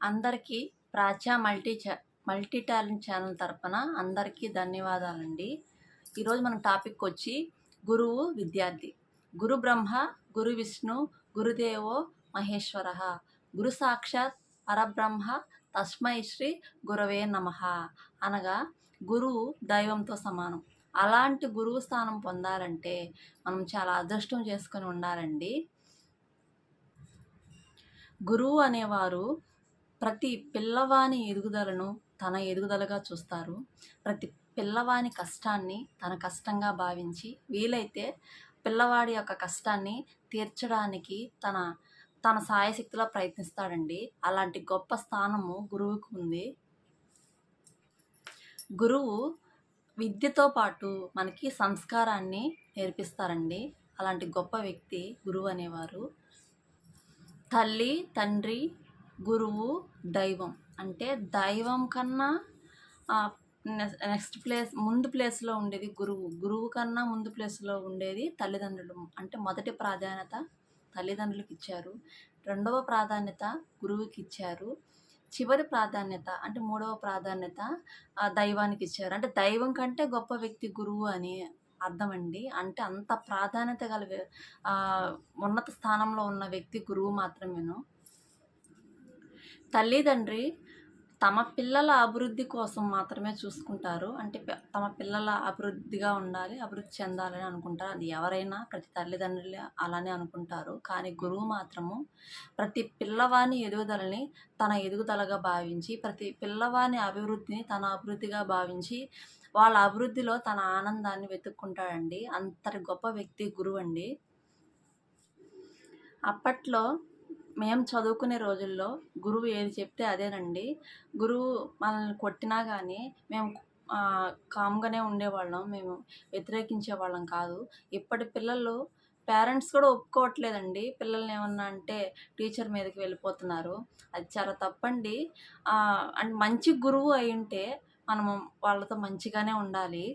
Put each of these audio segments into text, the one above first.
అందరికీ ప్రాచ్య multi talent channel తరపున అందరికీ ధన్యవాదాలండి. ఈరోజు మన టాపిక్ వచ్చి గురువు విద్యార్థి. గురు బ్రహ్మ, గురు విష్ణు, గురుదేవో మహేశ్వర, గురు సాక్షాత్ పరబ్రహ్మ తస్మై శ్రీ గురవే నమః అనగా గురువు దైవంతో సమానం. అలాంటి గురువు స్థానం పొందాలంటే మనం చాలా అదృష్టం చేసుకొని ఉండాలండి. గురువు అనేవారు ప్రతి పిల్లవాని ఎదుగుదలను తన ఎదుగుదలగా చూస్తారు. ప్రతి పిల్లవాని కష్టాన్ని తన కష్టంగా భావించి వీలైతే పిల్లవాడి యొక్క కష్టాన్ని తీర్చడానికి తన తన సాయశక్తిలో ప్రయత్నిస్తాడండి. అలాంటి గొప్ప స్థానము గురువుకు ఉంది. గురువు విద్యతో పాటు మనకి సంస్కారాన్ని నేర్పిస్తారండి. అలాంటి గొప్ప వ్యక్తి గురువు అనేవారు. తల్లి, తండ్రి, గురువు, దైవం. అంటే దైవం కన్నా నెక్స్ట్ ముందు ప్లేస్లో ఉండేది గురువు. గురువు కన్నా ముందు ప్లేస్లో ఉండేది తల్లిదండ్రులు. అంటే మొదటి ప్రాధాన్యత తల్లిదండ్రులకు ఇచ్చారు, రెండవ ప్రాధాన్యత గురువుకి ఇచ్చారు, చివరి ప్రాధాన్యత అంటే మూడవ ప్రాధాన్యత దైవానికి ఇచ్చారు. అంటే దైవం కంటే గొప్ప వ్యక్తి గురువు అని అర్థం అండి. అంటే అంత ప్రాధాన్యత గల ఉన్నత స్థానంలో ఉన్న వ్యక్తి గురువు మాత్రమేను. తల్లిదండ్రి తమ పిల్లల అభివృద్ధి కోసం మాత్రమే చూసుకుంటారు. అంటే తమ పిల్లల అభివృద్ధిగా ఉండాలి, అభివృద్ధి చెందాలని అనుకుంటారు. అది ఎవరైనా, ప్రతి తల్లిదండ్రులు అలానే అనుకుంటారు. కానీ గురువు మాత్రము ప్రతి పిల్లవాని ఎదుగుదలని తన ఎదుగుదలగా భావించి, ప్రతి పిల్లవాని అభివృద్ధిని తన అభివృద్ధిగా భావించి వాళ్ళ అభివృద్ధిలో తన ఆనందాన్ని వెతుక్కుంటాడండి. అంతటి గొప్ప వ్యక్తి గురువు అండి. అప్పట్లో మేము చదువుకునే రోజుల్లో గురువు ఏది చెప్తే అదేనండి. గురువు మనల్ని కొట్టినా కానీ మేము కామ్గానే ఉండేవాళ్ళం. మేము వ్యతిరేకించేవాళ్ళం కాదు. ఇప్పటి పిల్లలు పేరెంట్స్ కూడా ఒప్పుకోవట్లేదండి. పిల్లల్ని ఏమన్నా అంటే టీచర్ మీదకి వెళ్ళిపోతున్నారు. అది చాలా తప్పండి. అండ్ మంచి గురువు అయి ఉంటే మనము వాళ్ళతో మంచిగానే ఉండాలి.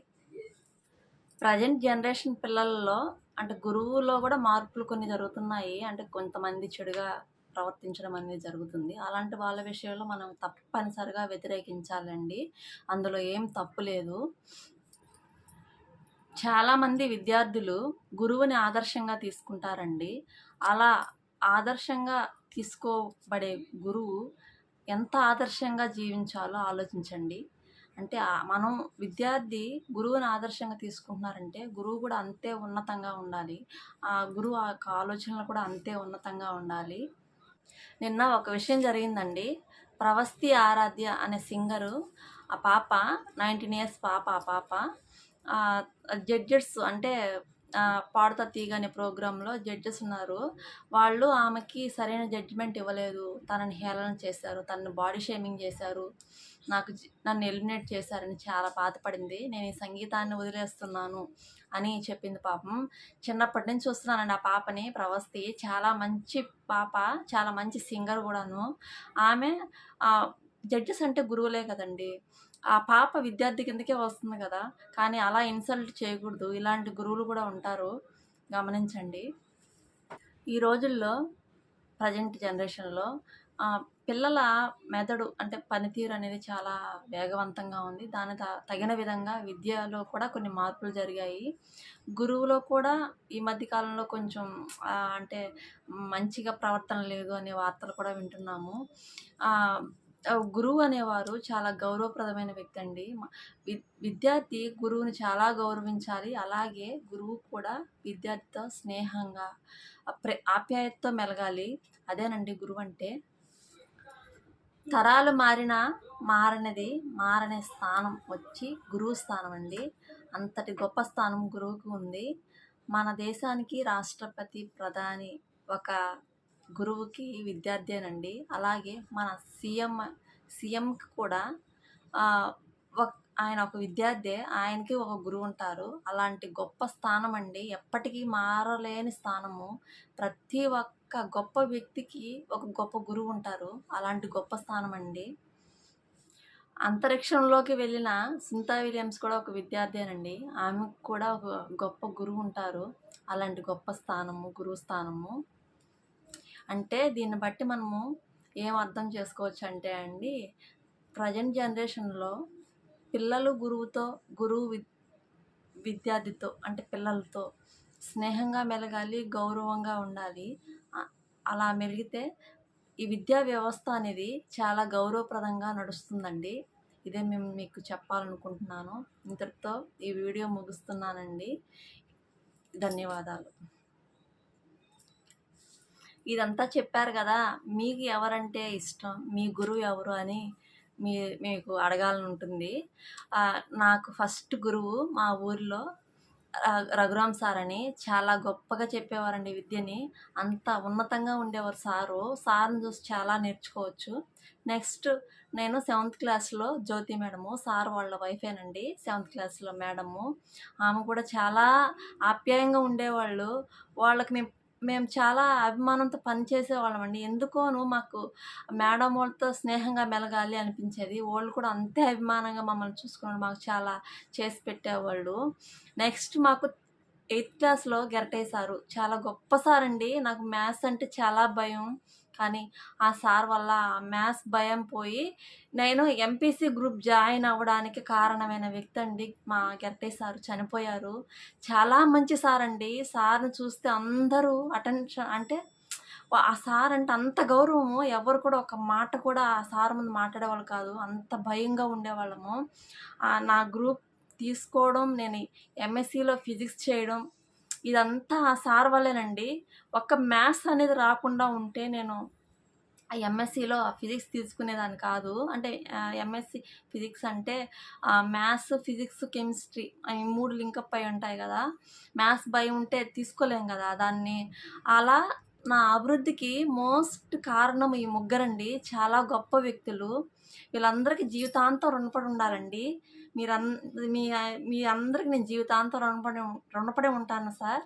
ప్రజెంట్ జనరేషన్ పిల్లల్లో అంటే గురువులో కూడా మార్పులు కొన్ని జరుగుతున్నాయి. అంటే కొంతమంది చెడుగా ప్రవర్తించడం అనేది జరుగుతుంది. అలాంటి వాళ్ళ విషయంలో మనం తప్పనిసరిగా వ్యతిరేకించాలండి. అందులో ఏం తప్పు లేదు. చాలామంది విద్యార్థులు గురువుని ఆదర్శంగా తీసుకుంటారండి. అలా ఆదర్శంగా తీసుకోబడే గురువు ఎంత ఆదర్శంగా జీవించాలో ఆలోచించండి. అంటే మనం విద్యార్థి గురువుని ఆదర్శంగా తీసుకుంటున్నారంటే గురువు కూడా అంతే ఉన్నతంగా ఉండాలి. ఆ గురువు యొక్క ఆలోచనలు కూడా అంతే ఉన్నతంగా ఉండాలి. నిన్న ఒక విషయం జరిగిందండి. ప్రవస్తి ఆరాధ్య అనే సింగరు, ఆ పాప 19 ఇయర్స్ పాప. ఆ పాప జడ్జెస్ అంటే పాడుతా తీగ అనే ప్రోగ్రాంలో జడ్జెస్ ఉన్నారు. వాళ్ళు ఆమెకి సరైన జడ్జిమెంట్ ఇవ్వలేదు. తనని హేళన చేశారు, తనని బాడీ షేమింగ్ చేశారు, నన్ను ఎలిమినేట్ చేశారని చాలా బాధపడింది. నేను ఈ సంగీతాన్ని వదిలేస్తున్నాను అని చెప్పింది. పాపం చిన్నప్పటి నుంచి చూస్తున్నానండి ఆ పాపని. ప్రవస్తి చాలా మంచి పాప, చాలా మంచి సింగర్ కూడాను. ఆమె జడ్జెస్ అంటే గురువులే కదండి. ఆ పాప విద్యార్థి కిందకే వస్తుంది కదా. కానీ అలా ఇన్సల్ట్ చేయకూడదు. ఇలాంటి గురువులు కూడా ఉంటారు, గమనించండి. ఈ రోజుల్లో ప్రజెంట్ జనరేషన్లో పిల్లల మెదడు అంటే పనితీరు అనేది చాలా వేగవంతంగా ఉంది. దాని తగిన విధంగా విద్యలో కూడా కొన్ని మార్పులు జరిగాయి. గురువులో కూడా ఈ మధ్యకాలంలో కొంచెం అంటే మంచిగా ప్రవర్తన లేదు అనే వార్తలు కూడా వింటున్నాము. గురువు అనేవారు చాలా గౌరవప్రదమైన వ్యక్తి అండి. విద్యార్థి గురువుని చాలా గౌరవించాలి. అలాగే గురువు కూడా విద్యార్థితో స్నేహంగా ఆప్యాయతతో మెలగాలి. అదేనండి గురువు అంటే. తరాలు మారినా మారని స్థానం వచ్చి గురువు స్థానం అండి. అంతటి గొప్ప స్థానం గురువుకు ఉంది. మన దేశానికి రాష్ట్రపతి, ప్రధాని ఒక గురువుకి విద్యార్థేనండి. అలాగే మన సీఎంకి కూడా ఆయన ఒక విద్యార్థే, ఆయనకి ఒక గురువు ఉంటారు. అలాంటి గొప్ప స్థానం అండి, ఎప్పటికీ మారలేని స్థానము. ప్రతి ఒక్క గొప్ప వ్యక్తికి ఒక గొప్ప గురువు ఉంటారు. అలాంటి గొప్ప స్థానం అండి. అంతరిక్షంలోకి వెళ్ళిన సునీతా విలియమ్స్ కూడా ఒక విద్యార్థేనండి. ఆమెకు కూడా ఒక గొప్ప గురువు ఉంటారు. అలాంటి గొప్ప స్థానము గురువు స్థానము. అంటే దీన్ని బట్టి మనము ఏం అర్థం చేసుకోవచ్చు అంటే అండి, ప్రజెంట్ జనరేషన్‌లో పిల్లలు గురువు విద్యార్థితో అంటే పిల్లలతో స్నేహంగా మెలగాలి, గౌరవంగా ఉండాలి. అ అలా మెలిగితే ఈ విద్యా వ్యవస్థ అనేది చాలా గౌరవప్రదంగా నడుస్తుందండి. ఇదే మీకు చెప్పాలనుకుంటున్నాను. ఇంతటితో ఈ వీడియో ముగిస్తున్నానండి. ధన్యవాదాలు. ఇదంతా చెప్పారు కదా! మీకు ఎవరంటే ఇష్టం? మీ గురువు ఎవరు అని మీకు అడగాలని ఉంటుంది. నాకు ఫస్ట్ గురువు మా ఊరిలో రఘురామ్ సార్ అని చాలా గొప్పగా చెప్పేవారండి విద్యని. అంత ఉన్నతంగా ఉండేవారు సారు. సార్‌ని చూసి చాలా నేర్చుకోవచ్చు. నెక్స్ట్ నేను 7థ్ క్లాస్‌లో జ్యోతి మేడము, సార్ వాళ్ళ వైఫేనండి. 7థ్ క్లాస్‌లో మేడము. ఆమె కూడా చాలా ఆప్యాయంగా ఉండేవాళ్ళు. వాళ్ళకి మేము చాలా అభిమానంతో పనిచేసేవాళ్ళమండి. ఎందుకోనో మాకు మేడం వాళ్ళతో స్నేహంగా మెలగాలి అనిపించేది. వాళ్ళు కూడా అంతే అభిమానంగా మమ్మల్ని చూసుకున్నారు. మాకు చాలా చేసి పెట్టేవాళ్ళు. నెక్స్ట్ మాకు 8థ్ క్లాస్‌లో గెరటయ్య సారు. చాలా గొప్ప సారండి. నాకు మ్యాథ్స్ అంటే చాలా భయం. కానీ ఆ సార్ వల్ల ఆ మ్యాథ్స్ భయం పోయి నేను ఎంపీసీ గ్రూప్ జాయిన్ అవ్వడానికి కారణమైన వ్యక్తి అండి మా గెరటయ్య సారు. చనిపోయారు. చాలా మంచి సారండి. సార్‌ని చూస్తే అందరూ అటెన్షన్ అంటే ఆ సార్ అంటే అంత గౌరవము. ఎవరు కూడా ఒక మాట కూడా ఆ సార్ ముందు మాట్లాడేవాళ్ళు కాదు. అంత భయంగా ఉండేవాళ్ళము. నా గ్రూప్ తీసుకోవడం, నేను ఎంఎస్సీలో ఫిజిక్స్ చేయడం ఇదంతా ఆ సార్ వల్లేనండి. ఒక్క మ్యాథ్స్ అనేది రాకుండా ఉంటే నేను ఆ ఎంఎస్సీలో ఫిజిక్స్ తీసుకునేదాన్ని కాదు. అంటే ఎంఎస్సీ ఫిజిక్స్ అంటే మ్యాథ్స్, ఫిజిక్స్, కెమిస్ట్రీ ఈ 3 లింకప్ అయి ఉంటాయి కదా! మ్యాథ్స్ భయం ఉంటే తీసుకోలేం కదా! దాన్ని అలా నా అభివృద్ధికి మోస్ట్ కారణం ఈ ముగ్గురండి. చాలా గొప్ప వ్యక్తులు. వీళ్ళందరికీ జీవితాంతం రుణపడి ఉండాలండి. మీరన్ మీ మీ అందరికి నేను జీవితాంతం రుణపడి ఉంటాను సార్.